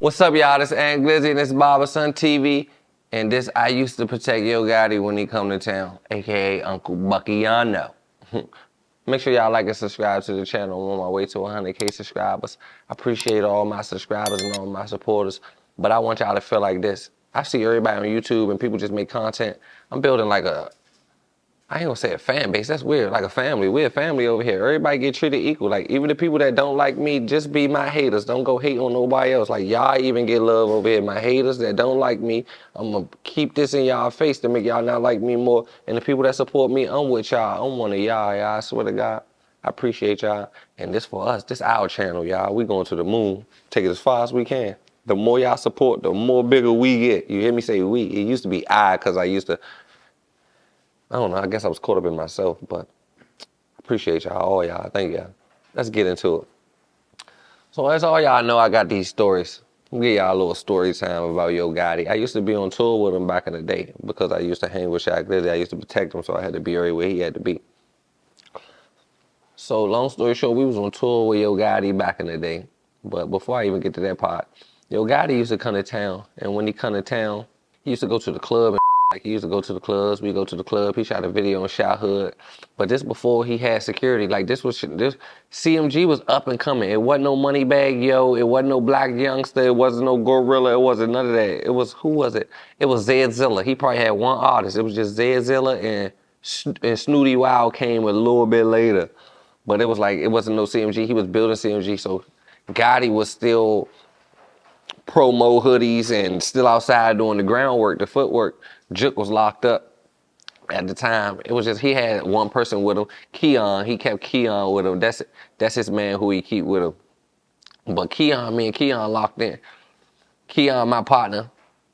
What's up, y'all? This is Glizzy and this is Barberson TV. And this, I used to protect Yo Gotti when he come to town, aka Uncle Bucky, y'all know. Make sure y'all like and subscribe to the channel. I'm on my way to 100K subscribers. I appreciate all my subscribers and all my supporters. But I want y'all to feel like this. I see everybody on YouTube and people just make content. I'm building like I ain't gonna say a fan base, that's weird, like a family. We're a family over here. Everybody get treated equal. Like, even the people that don't like me, just be my haters. Don't go hate on nobody else. Like, y'all even get love over here. My haters that don't like me, I'm gonna keep this in y'all face to make y'all not like me more. And the people that support me, I'm with y'all. I'm one of y'all, I swear to God. I appreciate y'all. And this for us, this our channel, y'all. We going to the moon. Take it as far as we can. The more y'all support, the more bigger we get. You hear me say we? It used to be I, because I used to, I don't know, I guess I was caught up in myself, but I appreciate y'all, all y'all, thank y'all. Let's get into it. So as all y'all know, I got these stories. I'll give y'all a little story time about Yo Gotti. I used to be on tour with him back in the day because I used to hang with Shaq Glizzy. I used to protect him, so I had to be everywhere he had to be. So long story short, we was on tour with Yo Gotti back in the day. But before I even get to that part, Yo Gotti used to come to town, and when he come to town, he used to go to the club. Like, he used to go to the clubs, we go to the club. He shot a video on Shot Hood. But this before he had security. Like, this CMG was up and coming. It wasn't no Moneybag Yo. It wasn't no Black Youngster. It wasn't no Gorilla. It wasn't none of that. It was, who was it? It was Zedzilla. He probably had one artist. It was just Zedzilla, and Snooty Wild came a little bit later. But it was like, it wasn't no CMG. He was building CMG. So Gotti was still promo hoodies and still outside doing the groundwork, the footwork. Juke was locked up at the time. It was just, he had one person with him, Keon. He kept Keon with him. That's his man who he keep with him. But Keon, me and Keon locked in. Keon, my partner,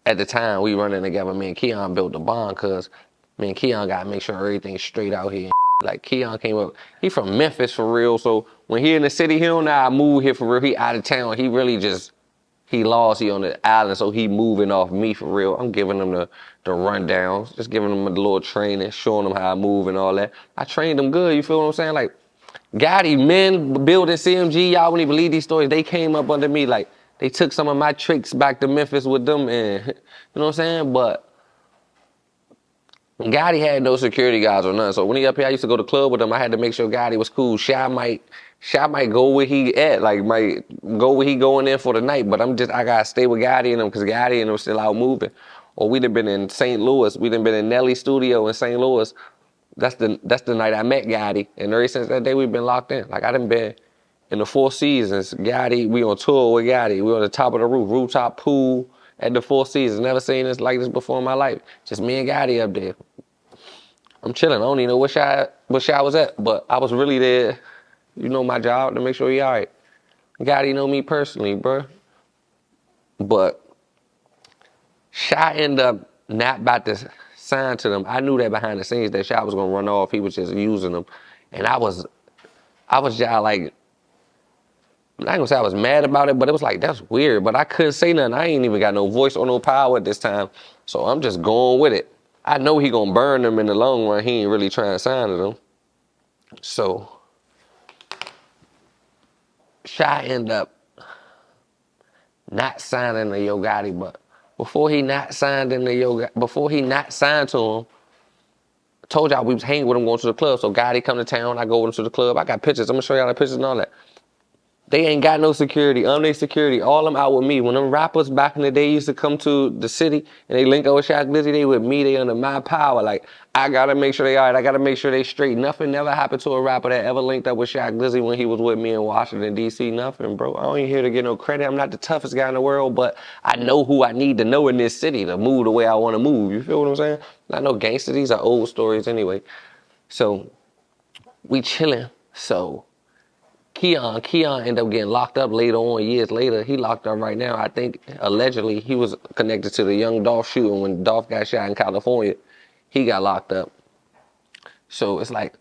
at the time we running together, me and Keon built the bond because me and Keon got to make sure everything's straight out here. Like, Keon came up, he from Memphis for real, so when he in the city, he don't know how to move here for real. He out of town, he really just, he lost, he on the island, so he moving off me for real. I'm giving him the rundowns, just giving him a little training, showing him how I move and all that. I trained him good, you feel what I'm saying? Like, Gotti, men building CMG, y'all wouldn't even believe these stories. They came up under me, like, they took some of my tricks back to Memphis with them, and, you know what I'm saying? But Gotti had no security guards or nothing, so when he up here, I used to go to the club with him. I had to make sure Gotti was cool. Shy might go where he at, like, might go where he going in for the night, but I gotta stay with Gotti and him, because Gotti and him still out moving. Or we done been in St. Louis, we done been in Nelly's studio in St. Louis. That's the night I met Gotti, and ever since that day, we've been locked in. Like, I done been in the 4 Seasons. Gotti, we on tour with Gotti. We on the top of the rooftop pool at the 4 Seasons. Never seen this like this before in my life. Just me and Gotti up there. I'm chilling. I don't even know what shot I was at, but I was really there. You know my job, to make sure he all right. Gotti know me personally, bro. But Shy ended up not about to sign to them. I knew that behind the scenes that Shy was gonna run off. He was just using them, and I was just like, I ain't gonna say I was mad about it, but it was like, that's weird. But I couldn't say nothing. I ain't even got no voice or no power at this time, so I'm just going with it. I know he gonna burn them in the long run. He ain't really trying to sign to them. So Shy ended up not signing to Yo Gotti, but before he not signed to him, I told y'all we was hanging with him going to the club. So Gotti come to town, I go with him to the club. I got pictures. I'm gonna show y'all the pictures and all that. They ain't got no security. They security. All them out with me. When them rappers back in the day used to come to the city and they link up with Shaq Glizzy, they with me. They under my power. Like, I gotta make sure they all right. I gotta make sure they straight. Nothing never happened to a rapper that ever linked up with Shaq Glizzy when he was with me in Washington, D.C. Nothing, bro. I ain't here to get no credit. I'm not the toughest guy in the world, but I know who I need to know in this city to move the way I want to move. You feel what I'm saying? Not no gangster. These are old stories anyway. So we chilling. So Keon ended up getting locked up later on, years later. He locked up right now. I think, allegedly, he was connected to the young Dolph shooting when Dolph got shot in California. He got locked up. So it's like,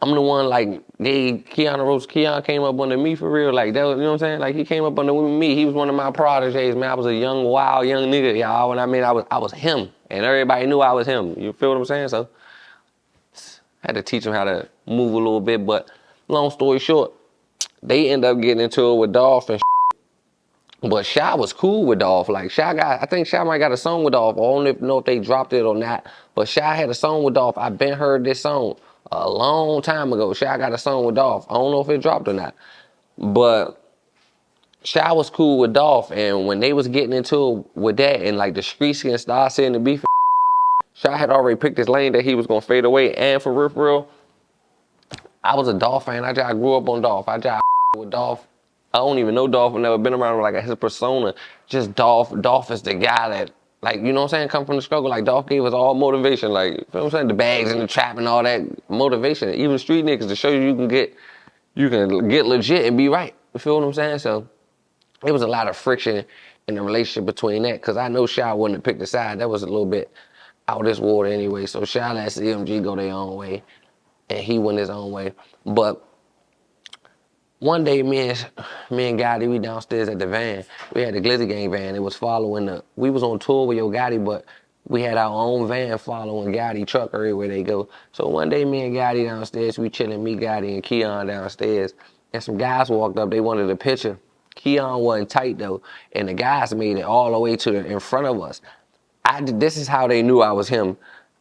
I'm the one, like, gave Keon a roast. Keon came up under me for real. Like, that was, you know what I'm saying? Like, he came up under me. He was one of my proteges, man. I was a young, wild, young nigga, y'all. When I mean, I was him. And everybody knew I was him. You feel what I'm saying? So I had to teach him how to move a little bit. But long story short, they end up getting into it with Dolph and But Shy was cool with Dolph. Like I think Shy might got a song with Dolph. I don't know if they dropped it or not. But Shy had a song with Dolph. I been heard this song a long time ago. Shy got a song with Dolph. I don't know if it dropped or not. But Shy was cool with Dolph, and when they was getting into it with that, and like the streets and start saying the beef, Shy had already picked his lane that he was gonna fade away. And for real, I was a Dolph fan. I grew up on Dolph. I just with Dolph. I don't even know Dolph. I've never been around like his persona. Just Dolph. Dolph is the guy that, like, you know what I'm saying, come from the struggle. Like Dolph gave us all motivation. Like, you know what I'm saying, the bags and the trap and all that motivation. Even street niggas to show you can get legit and be right. You feel what I'm saying? So there was a lot of friction in the relationship between that, because I know Shy wouldn't have picked a side. That was a little bit out of this water anyway. So Shy let CMG go their own way, and he went his own way. But one day, me and Gotti, we downstairs at the van. We had the Glizzy Gang van. It was following we was on tour with Yo Gotti, but we had our own van following Gotti truck everywhere they go. So one day, me and Gotti downstairs, we chilling, me, Gotti, and Keon downstairs. And some guys walked up, they wanted a picture. Keon wasn't tight though, and the guys made it all the way to in front of us. This is how they knew I was him.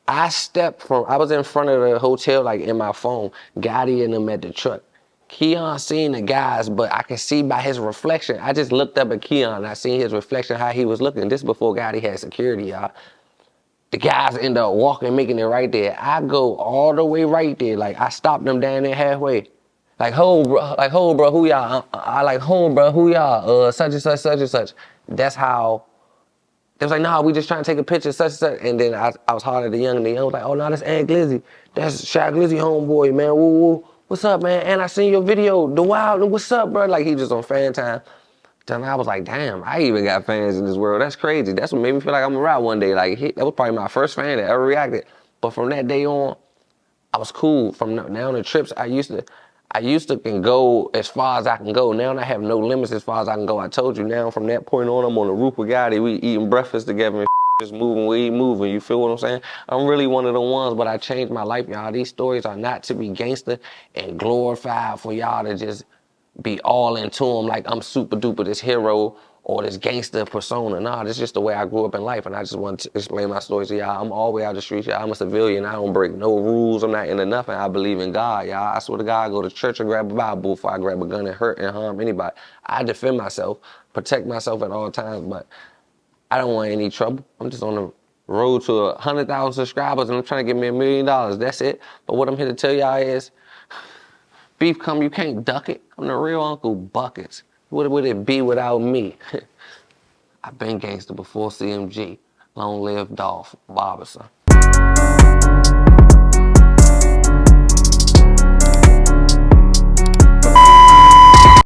I was in front of the hotel, like in my phone, Gotti and them at the truck. Keon seen the guys, but I could see by his reflection. I just looked up at Keon and I seen his reflection, how he was looking. This before Gotti had security, y'all. The guys end up walking, making it right there. I go all the way right there. Like, I stopped them down there halfway. Like, hold, bro, who y'all? I like, home, bro, who y'all? Such and such, such and such. That's how. They was like, nah, we just trying to take a picture, such and such. And then I was hollering at the young, and the young was like, oh, no, that's Aunt Glizzy. That's Shy Glizzy homeboy, man. Woo, woo. What's up, man? And I seen your video, The Wild, what's up, bro? Like, he just on fan time. Then I was like, damn, I even got fans in this world. That's crazy. That's what made me feel like I'm gonna rap one day. Like, that was probably my first fan that ever reacted. But from that day on, I was cool. From now on the trips, I used to can go as far as I can go. Now I have no limits as far as I can go. I told you, now from that point on, I'm on the roof with Gotti. We eating breakfast together and just moving, we moving. You feel what I'm saying? I'm really one of the ones, but I changed my life, y'all. These stories are not to be gangster and glorified for y'all to just be all into them like I'm super duper this hero or this gangster persona. Nah, this is just the way I grew up in life, and I just want to explain my story to y'all. I'm all the way out the streets, y'all. I'm a civilian. I don't break no rules. I'm not into nothing. I believe in God, y'all. I swear to God, I go to church and grab a Bible before I grab a gun and hurt and harm anybody. I defend myself, protect myself at all times, but I don't want any trouble. I'm just on the road to 100,000 subscribers, and I'm trying to get me $1 million. That's it. But what I'm here to tell y'all is, beef come, you can't duck it. I'm the real Uncle Buckets. What would it be without me? I've been gangster before CMG. Long live Dolph Barberson.